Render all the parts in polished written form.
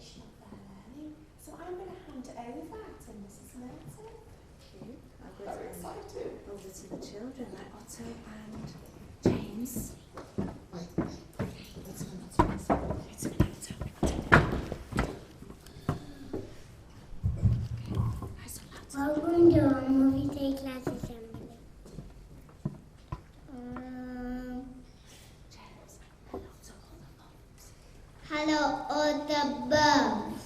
celebration of their learning. So I'm going to hand it over to Mrs. Merton. Thank you. Very excited. Over to the children, like Otto and James. Welcome to our movie day class assembly. Hello, all the birds.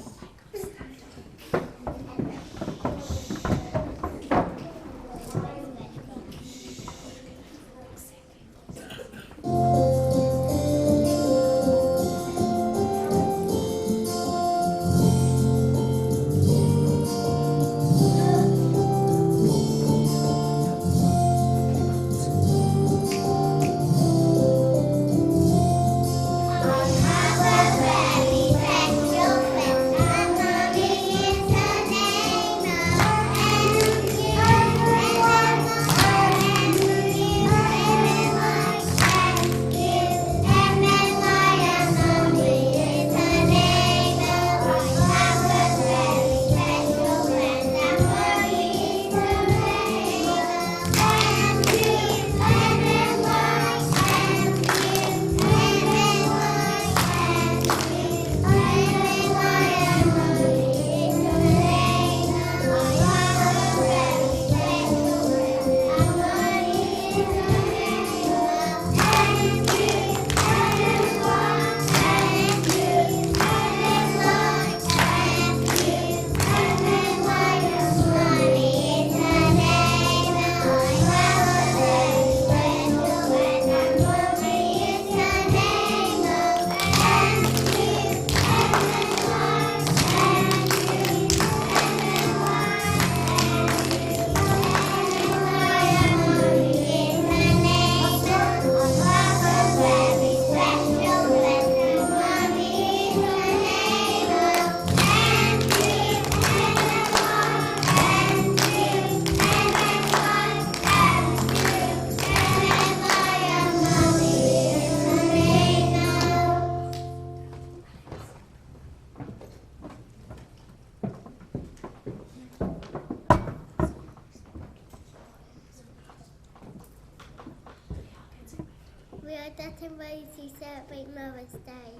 We are getting ready to celebrate Mother's Day.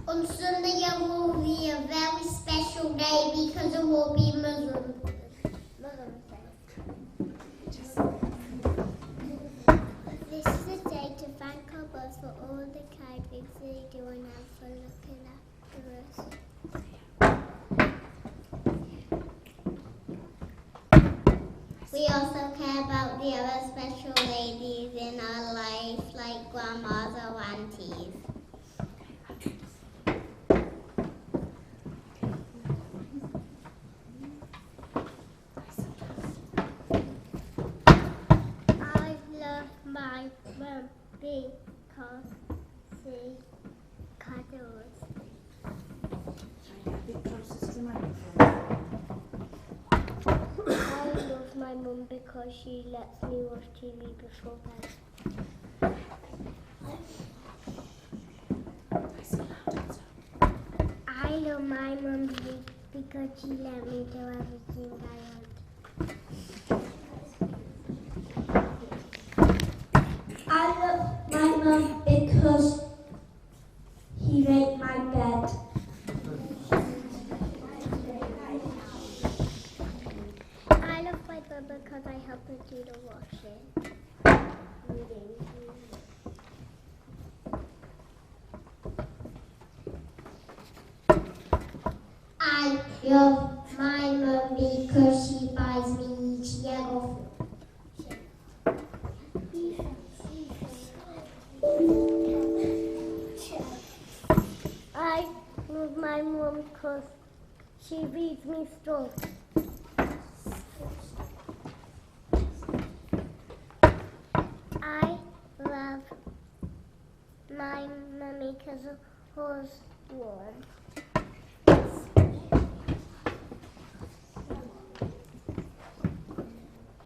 On Sunday it will be a very special day because it will be Mother's Day. This is a day to thank our birds for all the kind things they do and for looking after us. We also care about the other special ladies in our life, like grandmas or aunties. I love my mum because she cuddles. Try and get a bit closer to the microphone. I love my mum because she lets me watch TV before bed. I love my mum because she let me do everything I want. I love my mum because he made my bed. I love my mum because I help her do the washing. I love my mum because she buys me yellow I love my mum because she reads me stories. I love my mummy because it was warm.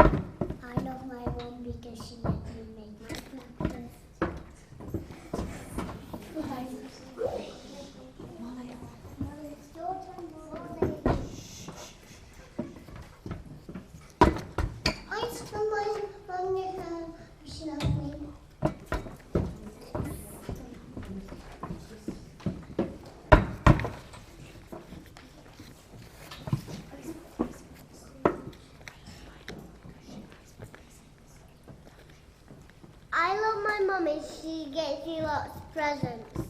I love my mum because she let me make my breakfast. I love my mummy. She gets me lots of presents.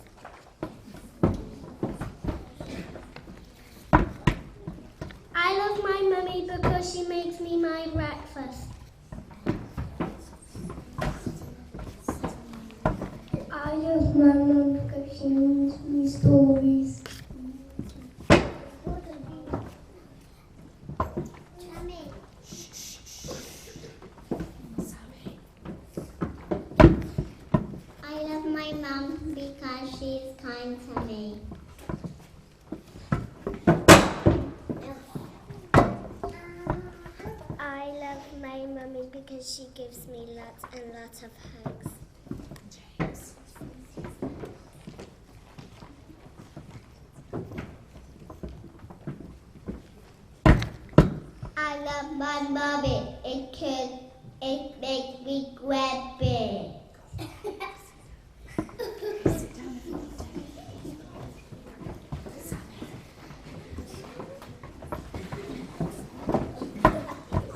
I love my mummy because she makes me my breakfast. I love my mum because she reads me stories. I love my mum because she's kind to me. I love my mummy because she gives me lots and lots of hugs. James. I love my mummy because it makes me grumpy. Sit down.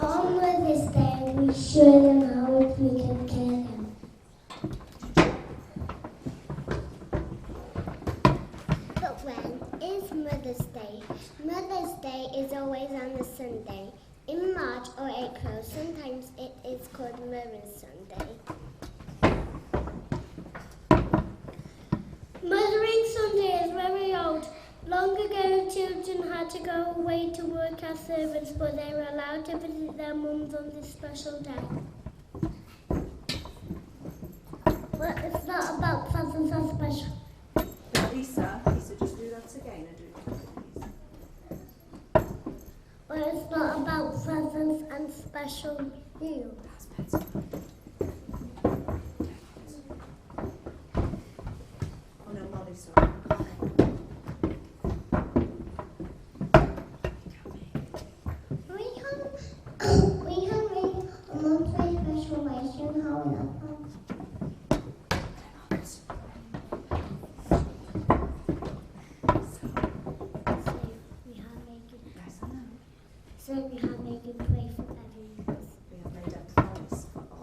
On Mother's Day, we show them how we can care them. But when is Mother's Day? Mother's Day is always on a Sunday. In March or April, sometimes it is called Mother's Sunday. Mothering Sunday is very old. Long ago, children had to go away to work as servants, but they were allowed to visit their mums on this special day. But it's not about presents are special. Lisa, just do that again and do it again, please. But it's not about presents and special meals. That's better. Oh no, Molly, sorry. We can make a monthly special ration how So we have Megan pray for everyone. We have made a promise for all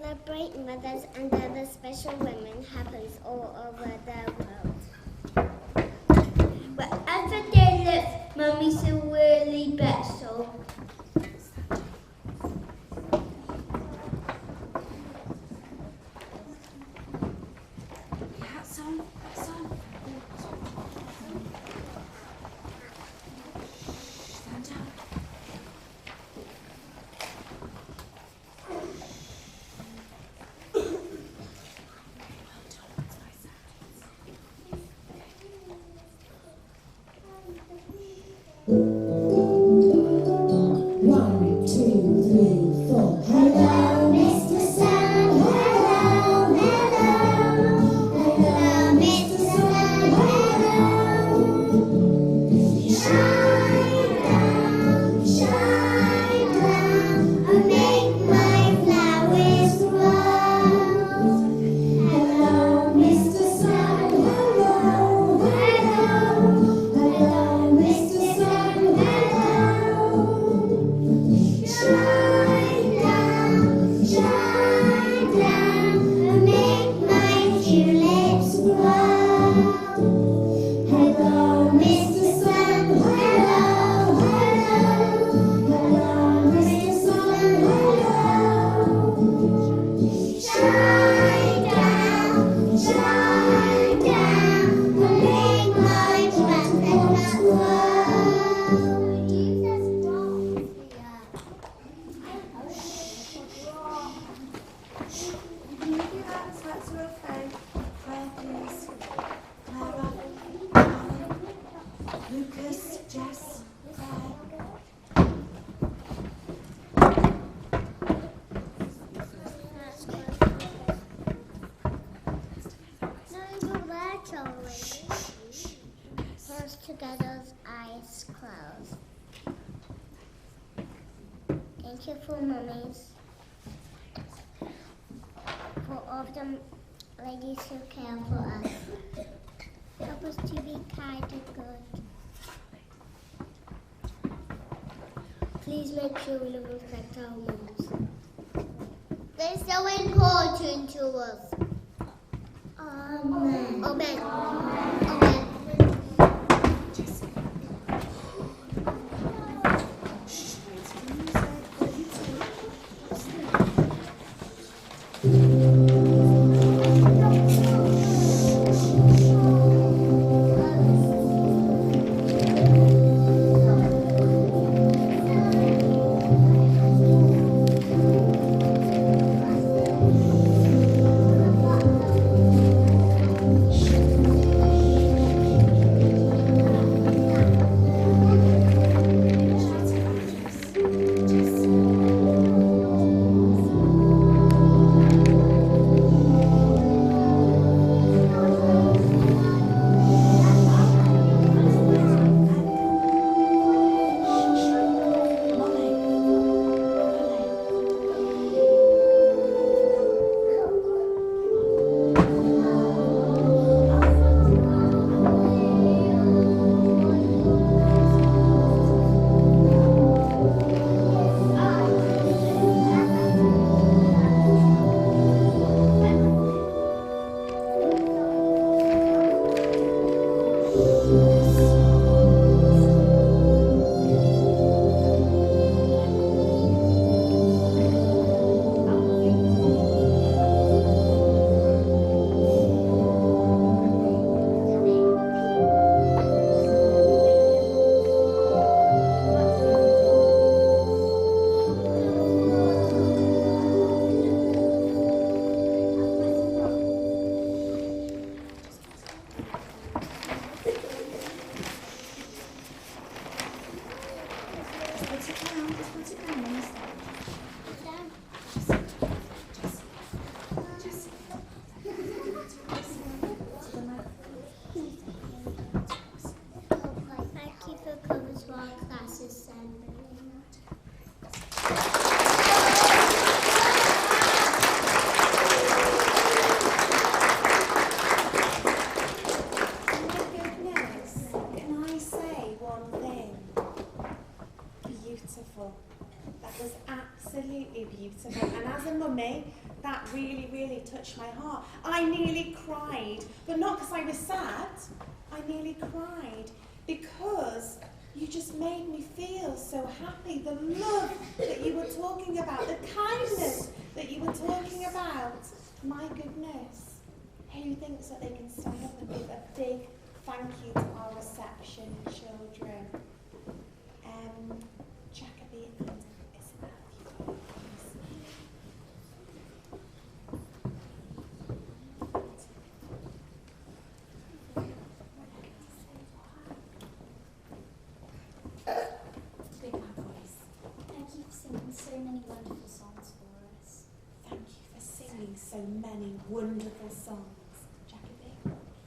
celebrate mothers and other special women happens all over the world. Whatever they live, Mummy's a really special. Hats on, hats on. Stand down. One, two, three, four. Hello, Mr. Sun. Hello, hello. Hello, Mr. Sun. Hello. Shine down, and make my flowers grow. Hello, Mr. Sun. Hello, hello. Hello, Mr. Sun. Hello. Shine down, and make my tulips grow. Hello, Mr. Sun. Hello, hello. Hello, Mr. Sun. Hello. Shine down, and make my trumpet grow. Can you do that so that's all okay? Claire, please. Clara, Charlie, Lucas, Jess, Claire. Hands together, eyes closed. Thank you for mummies, for all of them ladies who care for us. Help us to be kind and good. Please make sure we respect our mums. They're so important to us. Amen. Amen. Amen. really, really touched my heart. I nearly cried, but not because I was sad. I nearly cried because you just made me feel so happy. The love that you were talking about, the kindness that you were talking about. My goodness, who thinks that they can stand up and give a big thank you to our reception children? Jacoby and Isabel. Big loud voice. Thank you for singing so many wonderful songs for us. Thank you for singing so many wonderful songs, Jacoby.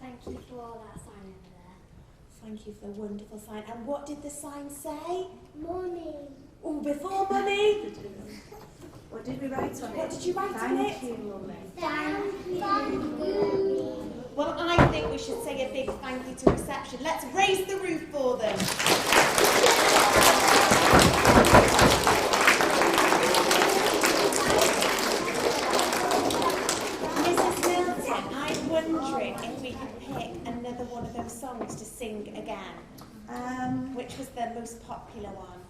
Thank you for all that sign over there. Thank you for the wonderful sign. And what did the sign say? Money. Oh, before money. What did we write on it? What did you write on it? Thank you, Mummy. Thank you. Well, I think we should say a big thank you to reception. Let's raise the roof for them. Mrs. Milton, I'm wondering if we could pick another one of those songs to sing again. Which was the most popular one?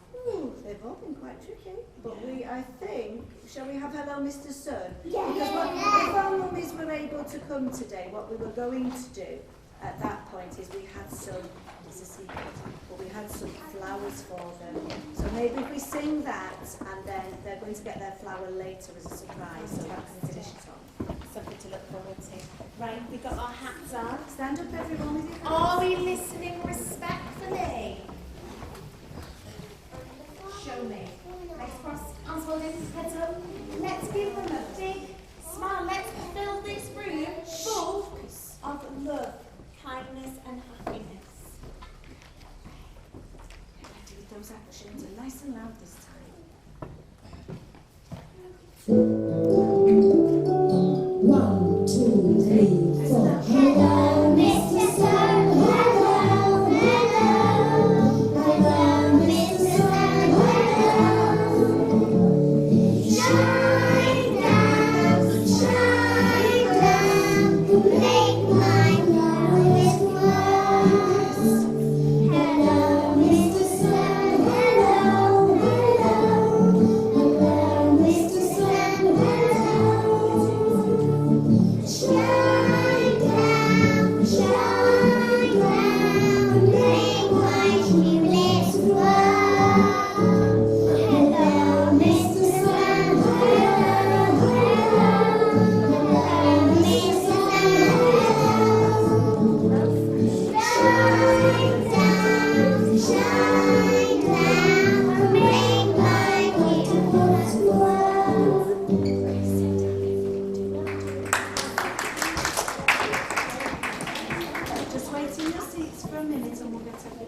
They've all been quite tricky. But I think, shall we have Hello Mr. Sun? Yeah. Because if our mummies were able to come today, what we were going to do at that point is we had some, it's a secret, but we had some flowers for them. So maybe if we sing that and then they're going to get their flower later as a surprise, so that can finish it off. Something to look forward to. Right, we got our hats on. Stand up everyone with your hands. Are we listening respectfully? Show me. Legs crossed, arms folded, heads up. Let's give them a big smile. Let's fill this room full of love, kindness and happiness. Ready with those actions and nice and loud this time. 1, 2, 3, 4. Hello, Mr. Sun. Hello, hello. Hello, Mr. Sun. Hello. Shine down, make my lowest words. Hello, Mr. Sun. Hello, hello. Hello, Mr. Sun. Hello. Shine down, make my humility world. Hello, Mr. Sun. Hello, hello, Mr. Sun. Shine down, make my humility world. Just wait in your seats for a minute and we'll get everything.